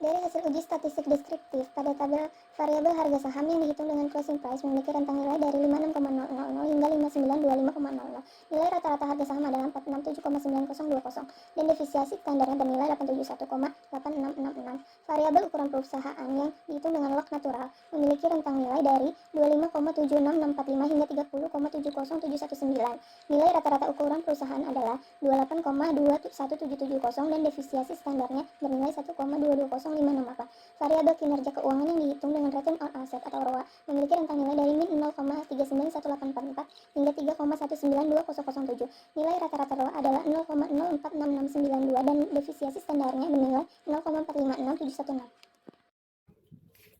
Dari hasil uji statistik deskriptif pada tabel variabel harga saham yang dihitung dengan closing price memiliki rentang nilai dari 56,000 hingga 5925,00. Nilai rata-rata harga saham adalah 467,9020 dan defisiasi standarnya bernilai 871,8666. Variabel ukuran perusahaan yang dihitung dengan log natural memiliki rentang nilai dari 25,76645 hingga 30,70719. Nilai rata-rata ukuran perusahaan adalah 28,21770 dan defisiasi standarnya bernilai 1,22056. Variabel kinerja keuangan yang dihitung dengan return on asset atau ROA memiliki rentang nilai dari min 0,391844 hingga 3,1920007. Nilai rata-rata ROA adalah 0,046692 dan defisiasi standarnya bernilai 0,456716.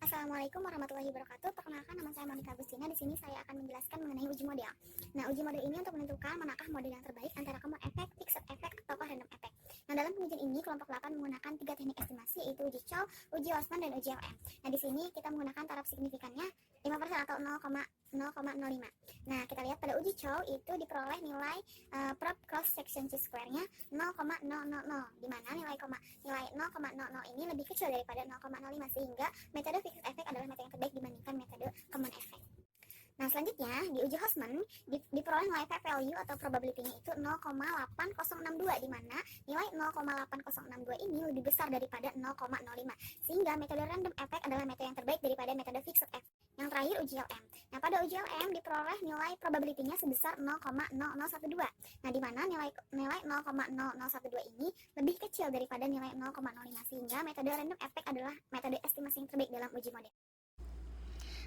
Assalamualaikum warahmatullahi wabarakatuh. Perkenalkan, nama saya Monica Agustina. Di sini saya akan menjelaskan mengenai uji model. Nah, uji model ini untuk menentukan manakah model yang terbaik antara common effect, fixed effect, atau random effect. Nah, dalam pengujian ini kelompok 8 menggunakan 3 teknik estimasi, yaitu uji Chow, uji Osman, dan uji LM. Nah, di sini kita menggunakan taraf signifikannya 5% atau 0,05. Nah, kita lihat pada uji Chow itu diperoleh nilai prob cross section chi-square-nya 0,000, di mana nilai 0,00 ini lebih kecil daripada 0,05, sehingga metode fixed effect adalah metode yang terbaik dibandingkan metode common effect. Nah, selanjutnya di uji Hostman diperoleh nilai P value atau probability-nya itu 0,8062, di mana nilai 0,8062 ini lebih besar daripada 0,05, sehingga metode random effect adalah metode yang terbaik daripada metode fixed effect. Yang terakhir uji LM. Nah, pada uji LM diperoleh nilai probability-nya sebesar 0,0012. Nah, di mana nilai 0,0012 ini lebih kecil daripada nilai 0,05, sehingga metode random effect adalah metode estimasi yang terbaik dalam uji model.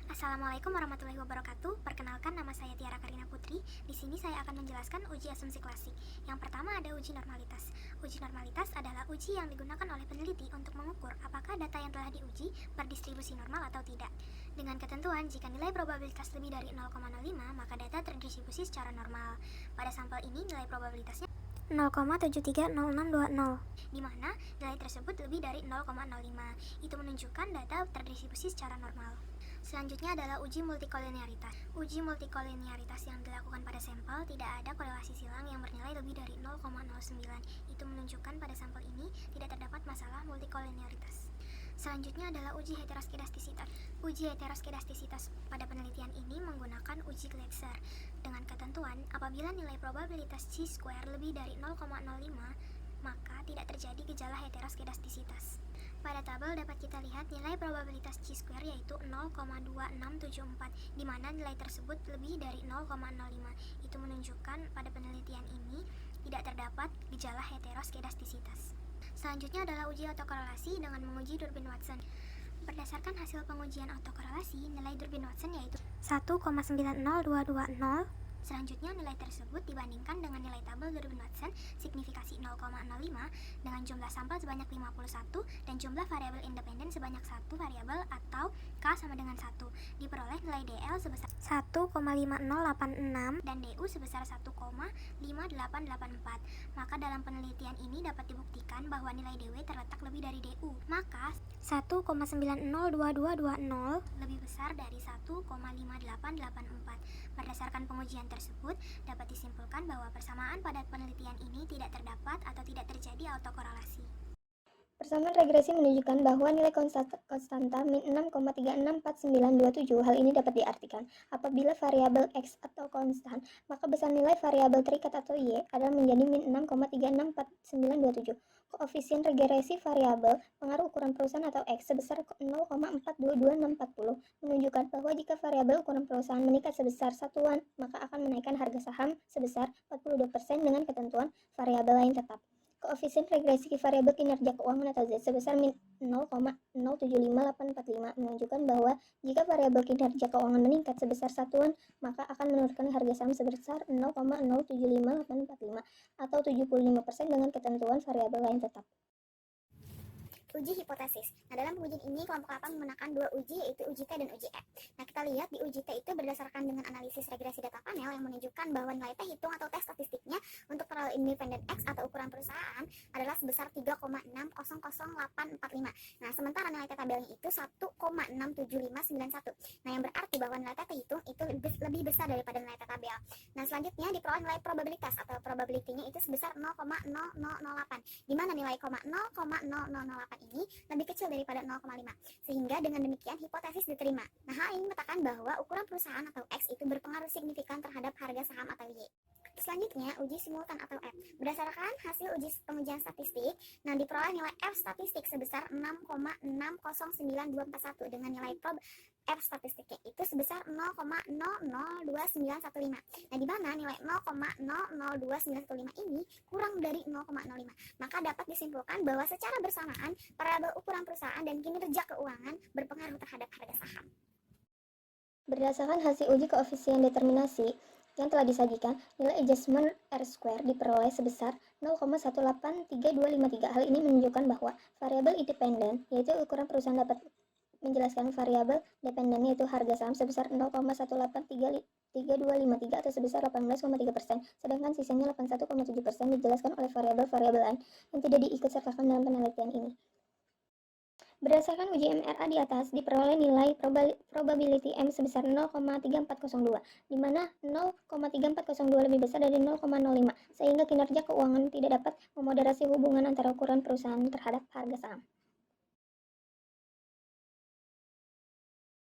Assalamualaikum warahmatullahi wabarakatuh. Perkenalkan, nama saya Tiara Karina Putri. Di sini saya akan menjelaskan uji asumsi klasik. Yang pertama ada uji normalitas. Uji normalitas adalah uji yang digunakan oleh peneliti untuk mengukur apakah data yang telah diuji berdistribusi normal atau tidak. Dengan ketentuan, jika nilai probabilitas lebih dari 0,05, maka data terdistribusi secara normal. Pada sampel ini nilai probabilitasnya 0,730620, di mana nilai tersebut lebih dari 0,05. Itu menunjukkan data terdistribusi secara normal. Selanjutnya adalah uji multikolinearitas. Uji multikolinearitas yang dilakukan pada sampel tidak ada korelasi silang yang bernilai lebih dari 0,09. Itu menunjukkan pada sampel ini tidak terdapat masalah multikolinearitas. Selanjutnya adalah uji heteroskedastisitas. Uji heteroskedastisitas pada penelitian ini menggunakan uji Gleiser dengan ketentuan apabila nilai probabilitas chi-square lebih dari 0,05, maka tidak terjadi gejala heteroskedastisitas. Pada tabel dapat kita lihat nilai probabilitas chi-square yaitu 0,2674, di mana nilai tersebut lebih dari 0,05. Itu menunjukkan pada penelitian ini tidak terdapat gejala heteroskedastisitas. Selanjutnya adalah uji autokorelasi dengan menguji Durbin Watson. Berdasarkan hasil pengujian autokorelasi, nilai Durbin Watson yaitu 1,90220. Selanjutnya, nilai tersebut dibandingkan dengan nilai tabel Durbin Watson signifikasi 0,05 dengan jumlah sampel sebanyak 51 dan jumlah variabel independen sebanyak 1 variabel atau K sama dengan 1. Diperoleh nilai DL sebesar 1,5086 dan DU sebesar 1,5884. Maka dalam penelitian ini dapat dibuktikan bahwa nilai DW terletak lebih dari DU. Maka 1,902220 lebih besar dari 1,5884. Berdasarkan pengujian tersebut, dapat disimpulkan bahwa persamaan pada penelitian ini tidak terdapat atau tidak terjadi autokorelasi. Persamaan regresi menunjukkan bahwa nilai konstanta min 6,364927. Hal ini dapat diartikan apabila variabel X atau konstan, maka besar nilai variabel terikat atau Y adalah menjadi min 6,364927. Koefisien regresi variabel pengaruh ukuran perusahaan atau X sebesar 0,422640 menunjukkan bahwa jika variabel ukuran perusahaan meningkat sebesar satuan, maka akan menaikkan harga saham sebesar 42% dengan ketentuan variabel lain tetap. Koefisien regresi variabel kinerja keuangan atau Z sebesar min 0,075845 menunjukkan bahwa jika variabel kinerja keuangan meningkat sebesar satuan, maka akan menurunkan harga saham sebesar 0,075845 atau 75% dengan ketentuan variabel lain tetap. Uji hipotesis. Nah, dalam pengujian ini kelompok 8 menggunakan 2 uji, yaitu uji T dan uji E. Nah, kita lihat di uji T itu berdasarkan dengan analisis regresi data panel yang menunjukkan bahwa nilai T hitung atau T statistiknya untuk independen X atau ukuran perusahaan adalah sebesar 3,600845. Nah, sementara nilai T tabelnya itu 1,67591. Nah, yang berarti bahwa nilai T terhitung itu lebih besar daripada nilai T tabel. Nah, selanjutnya diperoleh nilai probabilitas atau probability-nya itu sebesar 0,0008, di mana nilai 0,0008 ini lebih kecil daripada 0,5. Sehingga dengan demikian hipotesis diterima. Nah, hal ini mengatakan bahwa ukuran perusahaan atau X itu berpengaruh signifikan terhadap harga saham atau Y. Selanjutnya, uji simultan atau F. Berdasarkan hasil pengujian statistik, nah diperoleh nilai F statistik sebesar 6,609241 dengan nilai prob F statistiknya itu sebesar 0,002915. Nah, di mana nilai 0,002915 ini kurang dari 0,05. Maka dapat disimpulkan bahwa secara bersamaan variabel ukuran perusahaan dan kinerja keuangan berpengaruh terhadap harga saham. Berdasarkan hasil uji koefisien determinasi yang telah disajikan, nilai adjustment R-square diperoleh sebesar 0,183253. Hal ini menunjukkan bahwa variabel independen, yaitu ukuran perusahaan, dapat menjelaskan variabel dependen, yaitu harga saham, sebesar 0,183253 atau sebesar 18,3%, sedangkan sisanya 81,7% dijelaskan oleh variabel-variabel lain yang tidak diikutsertakan dalam penelitian ini. Berdasarkan uji MRA di atas, diperoleh nilai probability M sebesar 0,3402, di mana 0,3402 lebih besar dari 0,05, sehingga kinerja keuangan tidak dapat memoderasi hubungan antara ukuran perusahaan terhadap harga saham.